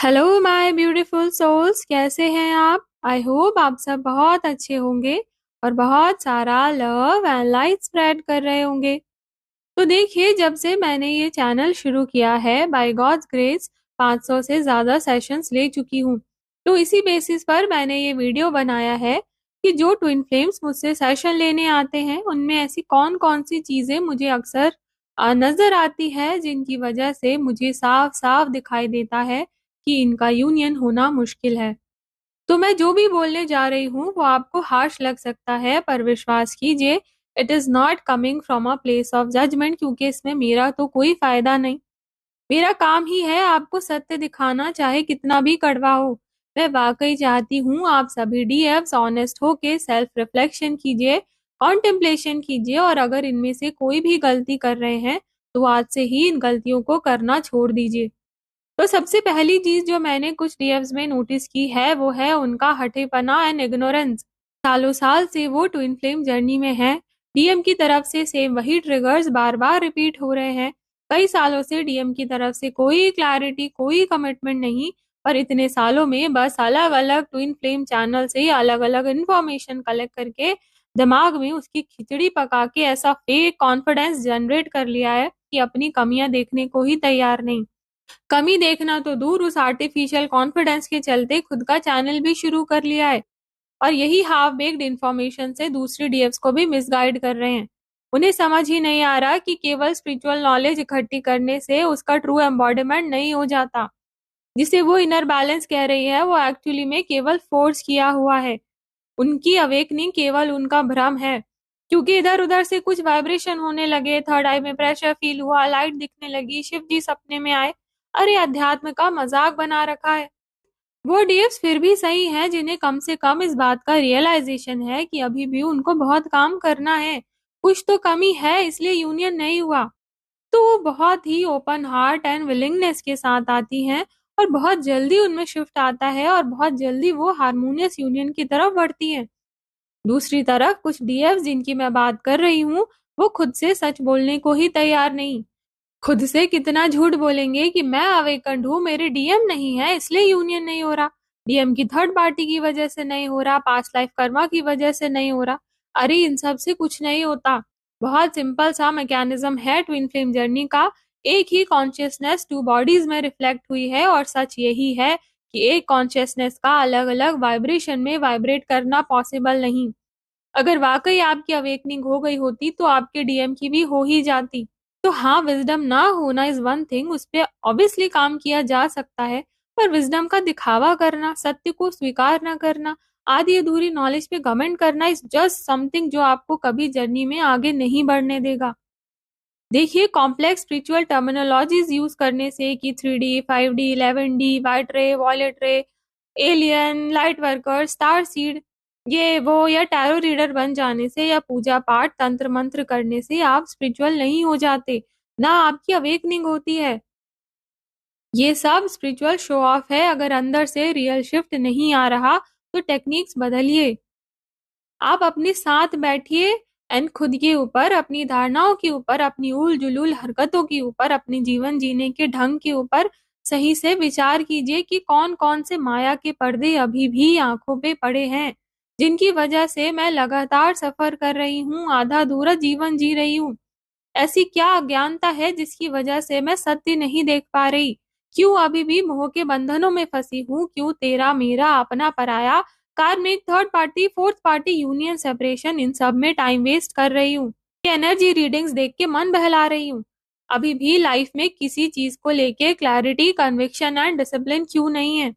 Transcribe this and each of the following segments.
Hello my beautiful souls, कैसे हैं आप? आई होप आप सब बहुत अच्छे होंगे और बहुत सारा लव एंड लाइट स्प्रेड कर रहे होंगे। तो देखिए, जब से मैंने ये चैनल शुरू किया है, बाय गॉड्स ग्रेस 500 से ज़्यादा सेशंस ले चुकी हूँ। तो इसी बेसिस पर मैंने ये वीडियो बनाया है कि जो ट्विन फ्लेम्स मुझसे सेशन लेने आते हैं, उनमें ऐसी कौन कौन सी चीज़ें मुझे अक्सर नज़र आती है, जिनकी वजह से मुझे साफ साफ दिखाई देता है कि इनका यूनियन होना मुश्किल है। तो मैं जो भी बोलने जा रही हूँ वो आपको हार्श लग सकता है, पर विश्वास कीजिए, it is not coming from a place of judgement, क्योंकि इसमें मेरा तो कोई फायदा नहीं। मेरा काम ही है आपको सत्य दिखाना, चाहे कितना भी कड़वा हो। मैं वाकई चाहती हूँ आप सभी डीएफ्स ऑनेस्ट होके सेल्फ रिफ्लेक्शन कीजिए, कॉन्टेम्पलेशन कीजिए, और अगर इनमें से कोई भी गलती कर रहे हैं तो आज से ही इन गलतियों को करना छोड़ दीजिए। तो सबसे पहली चीज जो मैंने कुछ डीएम्स में नोटिस की है वो है उनका हठेपना एंड इग्नोरेंस। सालों साल से वो ट्विन फ्लेम जर्नी में है। डीएम की तरफ से सेम वही ट्रिगर्स बार बार रिपीट हो रहे हैं। कई सालों से डीएम की तरफ से कोई क्लैरिटी, कोई कमिटमेंट नहीं, पर इतने सालों में बस अलग अलग ट्विन फ्लेम चैनल से अलग अलग इंफॉर्मेशन कलेक्ट करके दिमाग में उसकी खिचड़ी पका के ऐसा फेक कॉन्फिडेंस जनरेट कर लिया है कि अपनी कमियां देखने को ही तैयार नहीं। कमी देखना तो दूर, उस आर्टिफिशियल कॉन्फिडेंस के चलते खुद का चैनल भी शुरू कर लिया है, और यही हाफ बेक्ड इन्फॉर्मेशन से दूसरी डीएफ्स को भी मिसगाइड कर रहे हैं। उन्हें समझ ही नहीं आ रहा कि केवल स्पिरिचुअल नॉलेज इकट्ठी करने से उसका ट्रू एम्बॉडीमेंट नहीं हो जाता। जिसे वो इनर बैलेंस कह रही है, वो एक्चुअली में केवल फोर्स किया हुआ है। उनकी अवेकनिंग केवल उनका भ्रम है, क्योंकि इधर उधर से कुछ वाइब्रेशन होने लगे, थर्ड आई में प्रेशर फील हुआ, लाइट दिखने लगी, शिव जी सपने में आए। अरे अध्यात्म का मजाक बना रखा है। वो डीएफ्स फिर भी सही हैं जिन्हें कम से कम इस बात का रियलाइजेशन है कि अभी भी उनको बहुत काम करना है। कुछ तो कमी है, इसलिए यूनियन नहीं हुआ। तो वो बहुत ही ओपन हार्ट एंड विलिंगनेस के साथ आती हैं, और बहुत जल्दी उनमें शिफ्ट आता है, और बहुत जल्दी वो हारमोनियस यूनियन की तरफ बढ़ती हैं। दूसरी तरफ कुछ डीएफ्स जिनकी मैं बात कर रही हूँ, वो खुद से सच बोलने को ही तैयार नहीं। खुद से कितना झूठ बोलेंगे कि मैं अवेकंड हूँ, मेरे डीएम नहीं है इसलिए यूनियन नहीं हो रहा, डीएम की थर्ड पार्टी की वजह से नहीं हो रहा, पास्ट लाइफ कर्मा की वजह से नहीं हो रहा। अरे इन सब से कुछ नहीं होता। बहुत सिंपल सा मैकेनिज्म है ट्विन फ्लेम जर्नी का। एक ही कॉन्शियसनेस टू बॉडीज में रिफ्लेक्ट हुई है, और सच यही है कि एक कॉन्शियसनेस का अलग अलग वाइब्रेशन में वाइब्रेट करना पॉसिबल नहीं। अगर वाकई आपकी अवेकनिंग हो गई होती तो आपके डीएम की भी हो ही जाती। तो हाँ, विजडम ना होना इज वन थिंग, उस पर ऑब्वियसली काम किया जा सकता है, पर विजडम का दिखावा करना, सत्य को स्वीकार ना करना, आधी अधूरी नॉलेज पे कमेंट करना इज जस्ट समथिंग जो आपको कभी जर्नी में आगे नहीं बढ़ने देगा। देखिए, कॉम्प्लेक्स स्पिरिचुअल टर्मिनोलॉजीज यूज करने से कि 3D, 5D, 11D, वाइट रे, वॉयलेट रे, alien, light worker, star seed, ये वो, या टैरो रीडर बन जाने से या पूजा पाठ तंत्र मंत्र करने से आप स्पिरिचुअल नहीं हो जाते, ना आपकी अवेकनिंग होती है। ये सब स्पिरिचुअल शो ऑफ है। अगर अंदर से रियल शिफ्ट नहीं आ रहा तो टेक्निक्स बदलिए। आप अपने साथ बैठिए एंड खुद के ऊपर, अपनी धारणाओं के ऊपर, अपनी उल जुलूल हरकतों के ऊपर, अपने जीवन जीने के ढंग के ऊपर सही से विचार कीजिए कि कौन कौन से माया के पर्दे अभी भी आंखों पे पड़े हैं, जिनकी वजह से मैं लगातार सफर कर रही हूँ, आधा अधूरा जीवन जी रही हूँ। ऐसी क्या अज्ञानता है जिसकी वजह से मैं सत्य नहीं देख पा रही? क्यों अभी भी मोह के बंधनों में फंसी हूँ? क्यों तेरा मेरा अपना पराया, कार्मिक, third party, fourth party, union, separation, इन सब में टाइम वेस्ट कर रही हूँ? ये एनर्जी रीडिंग्स देख के मन बहला रही हूँ? अभी भी लाइफ में किसी चीज को लेके क्लैरिटी, कन्विक्शन एंड डिसिप्लिन क्यों नहीं है?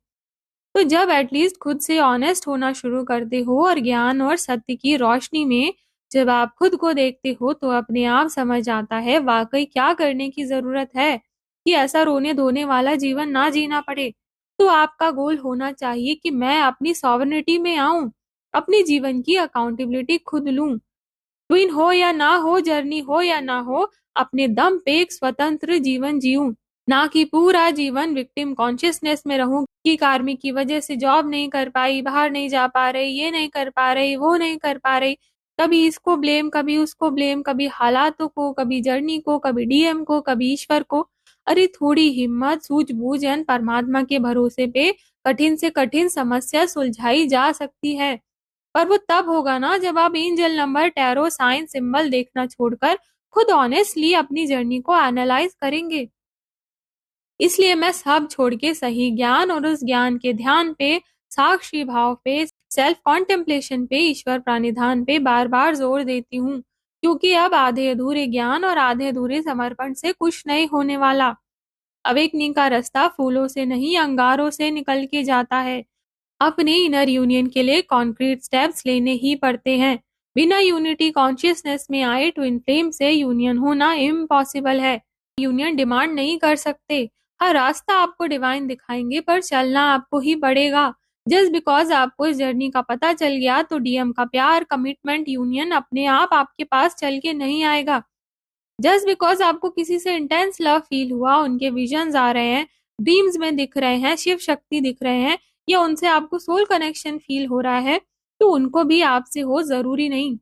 तो जब एटलीस्ट खुद से ऑनेस्ट होना शुरू करते हो, और ज्ञान और सत्य की रोशनी में जब आप खुद को देखते हो, तो अपने आप समझ आता है वाकई क्या करने की जरूरत है कि ऐसा रोने धोने वाला जीवन ना जीना पड़े। तो आपका गोल होना चाहिए कि मैं अपनी सॉवरेनिटी में आऊं, अपने जीवन की अकाउंटेबिलिटी खुद लूं। ट्विन हो या ना हो, जर्नी हो या ना हो, अपने दम पे एक स्वतंत्र जीवन जीऊं, ना कि पूरा जीवन विक्टिम कॉन्शियसनेस में रहूं कि कार्मिक की वजह से जॉब नहीं कर पाई, बाहर नहीं जा पा रही, ये नहीं कर पा रही, वो नहीं कर पा रही। कभी इसको ब्लेम, कभी उसको ब्लेम, कभी हालातों को, कभी जर्नी को, कभी डीएम को, कभी ईश्वर को। अरे थोड़ी हिम्मत, सूझबूझ एंड परमात्मा के भरोसे पे कठिन से कठिन समस्या सुलझाई जा सकती है। पर वो तब होगा ना जब आप angel number, tarot, sign, symbol देखना छोड़कर खुद ऑनेस्टली अपनी जर्नी को एनालाइज करेंगे। इसलिए मैं सब छोड़ के सही ज्ञान और उस ज्ञान के ध्यान पे, साक्षी भाव पे, सेल्फ कॉन्टेम्पलेशन पे, ईश्वर प्रानिधान पे बार बार जोर देती हूँ, क्योंकि अब आधे अधूरे ज्ञान और आधे अधूरे समर्पण से कुछ नहीं होने वाला। अवेकनिंग का रास्ता फूलों से नहीं, अंगारों से निकल के जाता है। अपने इनर यूनियन के लिए कॉन्क्रीट स्टेप्स लेने ही पड़ते हैं। बिना यूनिटी कॉन्शियसनेस में आए ट्विन फ्लेम से यूनियन होना इम्पॉसिबल है। यूनियन डिमांड नहीं कर सकते। हर रास्ता आपको डिवाइन दिखाएंगे, पर चलना आपको ही पड़ेगा। जस्ट बिकॉज आपको इस जर्नी का पता चल गया तो डीएम का प्यार, कमिटमेंट, यूनियन अपने आप आपके पास चल के नहीं आएगा। जस्ट बिकॉज आपको किसी से इंटेंस लव फील हुआ, उनके विजन्स आ रहे हैं, ड्रीम्स में दिख रहे हैं, शिव शक्ति दिख रहे हैं, या उनसे आपको सोल कनेक्शन फील हो रहा है, तो उनको भी आपसे हो जरूरी नहीं।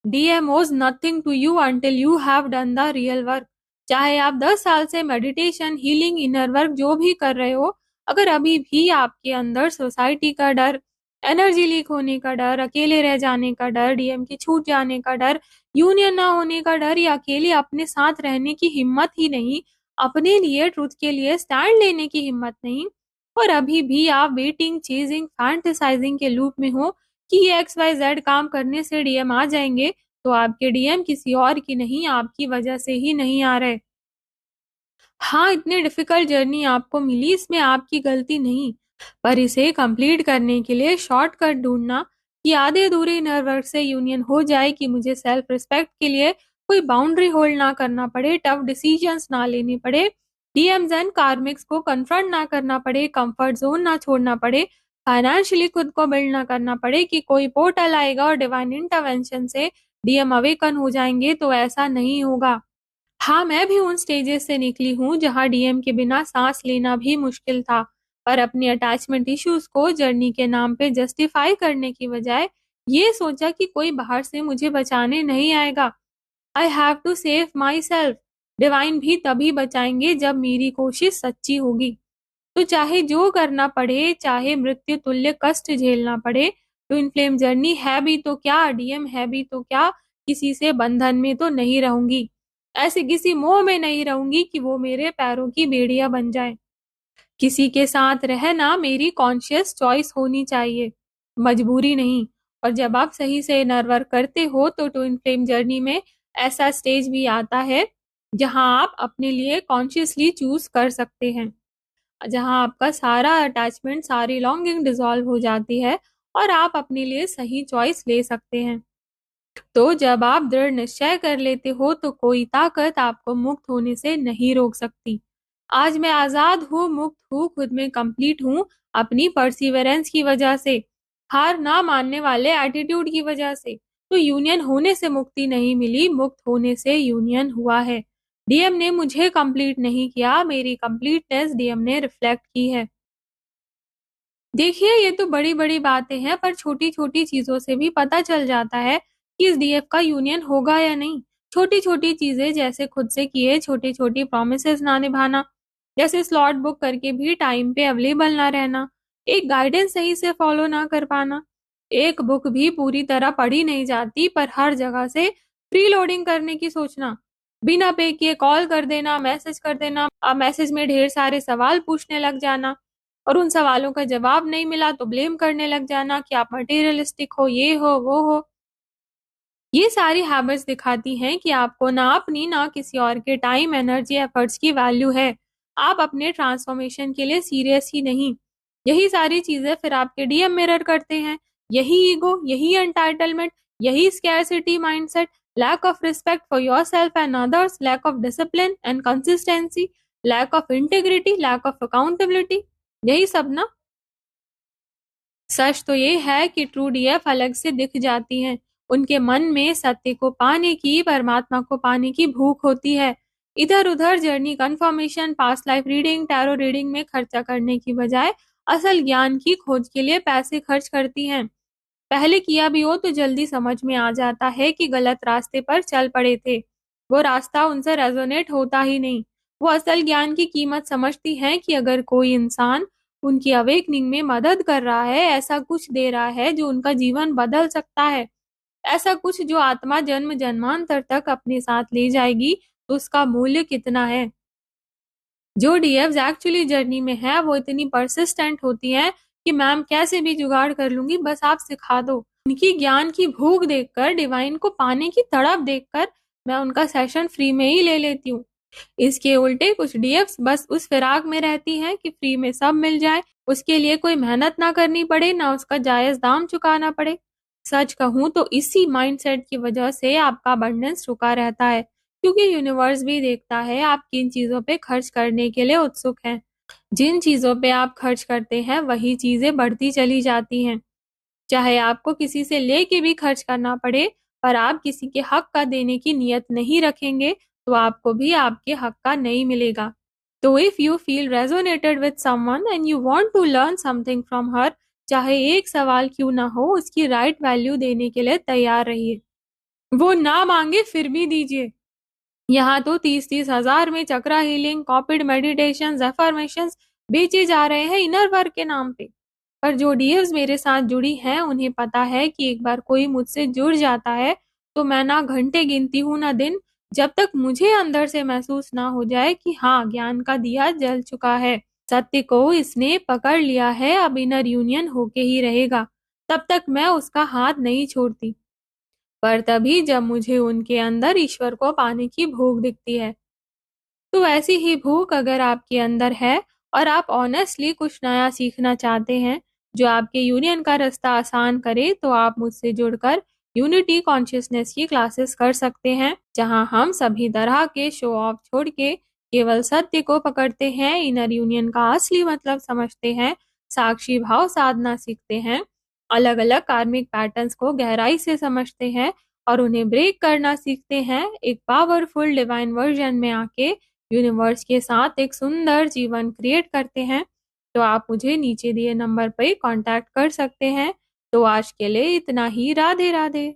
DM owes nothing to you until you have done the real work। चाहे आप 10 साल से मेडिटेशन, हीलिंग, इनर वर्क जो भी कर रहे हो, अगर अभी भी आपके अंदर सोसाइटी का डर, एनर्जी लीक होने का डर, अकेले रह जाने का डर, डीएम के छूट जाने का डर, यूनियन ना होने का डर, या अकेले अपने साथ रहने की हिम्मत ही नहीं, अपने लिए, ट्रुथ के लिए स्टैंड लेने की हिम्मत नहीं, और अभी भी आप वेटिंग, चेजिंग, फैंटेसाइजिंग के लूप में हो कि ये XYZ काम करने से डीएम आ जाएंगे, तो आपके डीएम किसी और की नहीं, आपकी वजह से ही नहीं आ रहे। हाँ, इतनी डिफिकल्ट जर्नी आपको मिली, इसमें आपकी गलती नहीं, पर इसे कंप्लीट करने के लिए शॉर्टकट ढूंढना कि आधे अधूरे इनर वर्क से यूनियन हो जाए, कि मुझे सेल्फ रिस्पेक्ट के लिए कोई बाउंड्री होल्ड ना करना पड़े, टफ डिसीजंस ना लेने पड़े, डीएम्स एंड कार्मिक्स को कन्फ्रंट ना करना पड़े, कंफर्ट जोन ना छोड़ना पड़े, फाइनेंशियली खुद को बिल्ड ना करना पड़े कि कोई पोर्टल आएगा और डिवाइन इंटरवेंशन से डीएम अवेकन हो जाएंगे, तो ऐसा नहीं होगा। हाँ, मैं भी उन स्टेजेस से निकली हूँ जहाँ डीएम के बिना सांस लेना भी मुश्किल था, पर अपने अटैचमेंट इश्यूज को जर्नी के नाम पे जस्टिफाई करने की बजाय ये सोचा कि कोई बाहर से मुझे बचाने नहीं आएगा। I have to save myself. Divine भी तभी बचाएंगे जब मेरी कोशिश सच्ची होगी। तो चाहे जो करना पड़े, चाहे मृत्यु तुल्य कष्ट झेलना पड़े, ट्विन फ्लेम जर्नी है भी तो क्या, डीएम है भी तो क्या, किसी से बंधन में तो नहीं रहूंगी, ऐसे किसी मोह में नहीं रहूंगी कि वो मेरे पैरों की बेड़ियां बन जाए। किसी के साथ रहना मेरी कॉन्शियस चॉइस होनी चाहिए, मजबूरी नहीं। और जब आप सही से इनर वर्क करते हो तो ट्विन फ्लेम जर्नी में ऐसा स्टेज भी आता है जहां आप अपने लिए कॉन्शियसली चूज कर सकते हैं, जहां आपका सारा अटैचमेंट, सारी लॉन्गिंग डिसॉल्व हो जाती है और आप अपने लिए सही चॉइस ले सकते हैं। तो जब आप दृढ़ निश्चय कर लेते हो तो कोई ताकत आपको मुक्त होने से नहीं रोक सकती। आज मैं आजाद हूँ, मुक्त हूँ, खुद में कंप्लीट हूँ, अपनी परसिवरेंस की वजह से, हार ना मानने वाले एटीट्यूड की वजह से। तो यूनियन होने से मुक्ति नहीं मिली, मुक्त होने से यूनियन हुआ है। डीएम ने मुझे कंप्लीट नहीं किया, मेरी कंप्लीटनेस डीएम ने रिफ्लेक्ट की है। देखिए, ये तो बड़ी बड़ी बातें हैं, पर छोटी छोटी चीजों से भी पता चल जाता है कि इस डीएफ का यूनियन होगा या नहीं। छोटी छोटी चीजें, जैसे खुद से किए छोटी छोटी प्रोमिसेस ना निभाना, जैसे स्लॉट बुक करके भी टाइम पे अवेलेबल ना रहना, एक गाइडेंस सही से फॉलो ना कर पाना, एक बुक भी पूरी तरह पढ़ी नहीं जाती पर हर जगह से प्री लोडिंग करने की सोचना, बिना पे किए कॉल कर देना, मैसेज कर देना, अब मैसेज में ढेर सारे सवाल पूछने लग जाना, और उन सवालों का जवाब नहीं मिला तो ब्लेम करने लग जाना कि आप मटेरियलिस्टिक हो, ये हो, वो हो। ये सारी हैबिट्स दिखाती हैं कि आपको ना अपनी, ना किसी और के टाइम, एनर्जी, एफर्ट्स की वैल्यू है। आप अपने ट्रांसफॉर्मेशन के लिए सीरियस ही नहीं। यही सारी चीजें फिर आपके डीएम मिरर करते हैं। यही ईगो, यही एंटाइटलमेंट, यही scarcity mindset, lack of respect for yourself and others, lack of discipline and consistency, lack of integrity, lack of accountability, यही सब ना। सच तो ये है कि ट्रू डीएफ अलग से दिख जाती हैं। उनके मन में सत्य को पाने की, परमात्मा को पाने की भूख होती है। इधर उधर journey confirmation, past life reading, tarot reading में खर्चा करने की बजाय असल ज्ञान की खोज के लिए पैसे खर्च करती हैं। पहले किया भी हो तो जल्दी समझ में आ जाता है कि गलत रास्ते पर चल पड़े थे। वो रास्ता उनसे रेजोनेट होता ही नहीं। वो असल ज्ञान की कीमत समझती हैं कि अगर कोई इंसान उनकी अवेकनिंग में मदद कर रहा है, ऐसा कुछ दे रहा है जो उनका जीवन बदल सकता है, ऐसा कुछ जो आत्मा जन्म जन्मांतर तक अपने साथ ले जाएगी, तो उसका मूल्य कितना है। जो डीएव्स एक्चुअली जर्नी में है वो इतनी परसिस्टेंट होती हैं कि मैम कैसे भी जुगाड़ कर लूंगी, बस आप सिखा दो। उनकी ज्ञान की भूख देखकर, डिवाइन को पाने की तड़प देखकर मैं उनका सेशन फ्री में ही ले लेती हूँ। इसके उल्टे कुछ डीएफ्स बस उस फिराक में रहती हैं कि फ्री में सब मिल जाए, उसके लिए कोई मेहनत ना करनी पड़े, ना उसका जायज दाम चुकाना पड़े। सच कहूं तो इसी माइंडसेट की वजह से आपका अबंडेंस रुका रहता है, क्योंकि यूनिवर्स भी देखता है आप किन चीजों पे खर्च करने के लिए उत्सुक हैं। जिन चीजों पे आप खर्च करते हैं वही चीजें बढ़ती चली जाती हैं। चाहे आपको किसी से लेके भी खर्च करना पड़े, पर आप किसी के हक का देने की नियत नहीं रखेंगे तो आपको भी आपके हक का नहीं मिलेगा। तो if you feel resonated with someone and you want to learn something from her, चाहे एक सवाल क्यों ना हो, उसकी राइट वैल्यू देने के लिए तैयार रहिए। वो ना मांगे फिर भी दीजिए। यहाँ तो 30-30 हजार में चक्रा हीलिंग, कॉपिड मेडिटेशन, एफर्मेशंस बेचे जा रहे हैं इनर वर्क के नाम पे। पर जो डीएव्स मेरे साथ जुड़ी हैं, उन्हें पता है कि एक बार कोई मुझसे जुड़ जाता है तो मैं ना घंटे गिनती हूँ ना दिन, जब तक मुझे अंदर से महसूस ना हो जाए कि हाँ, ज्ञान का दिया जल चुका है, सत्य को इसने पकड़ लिया है, अब इनर यूनियन होके ही रहेगा। तब तक मैं उसका हाथ नहीं छोड़ती। पर तभी जब मुझे उनके अंदर ईश्वर को पाने की भूख दिखती है। तो ऐसी ही भूख अगर आपके अंदर है और आप ऑनेस्टली कुछ नया सीखना चाहते हैं जो आपके यूनियन का रास्ता आसान करे, तो आप मुझसे जुड़कर यूनिटी कॉन्शियसनेस की क्लासेस कर सकते हैं, जहां हम सभी तरह के शो ऑफ छोड़ के केवल सत्य को पकड़ते हैं, इनर यूनियन का असली मतलब समझते हैं, साक्षी भाव साधना सीखते हैं, अलग अलग कार्मिक पैटर्न्स को गहराई से समझते हैं और उन्हें ब्रेक करना सीखते हैं, एक पावरफुल डिवाइन वर्जन में आके यूनिवर्स के साथ एक सुंदर जीवन क्रिएट करते हैं। तो आप मुझे नीचे दिए नंबर पर कांटेक्ट कर सकते हैं। तो आज के लिए इतना ही। राधे राधे।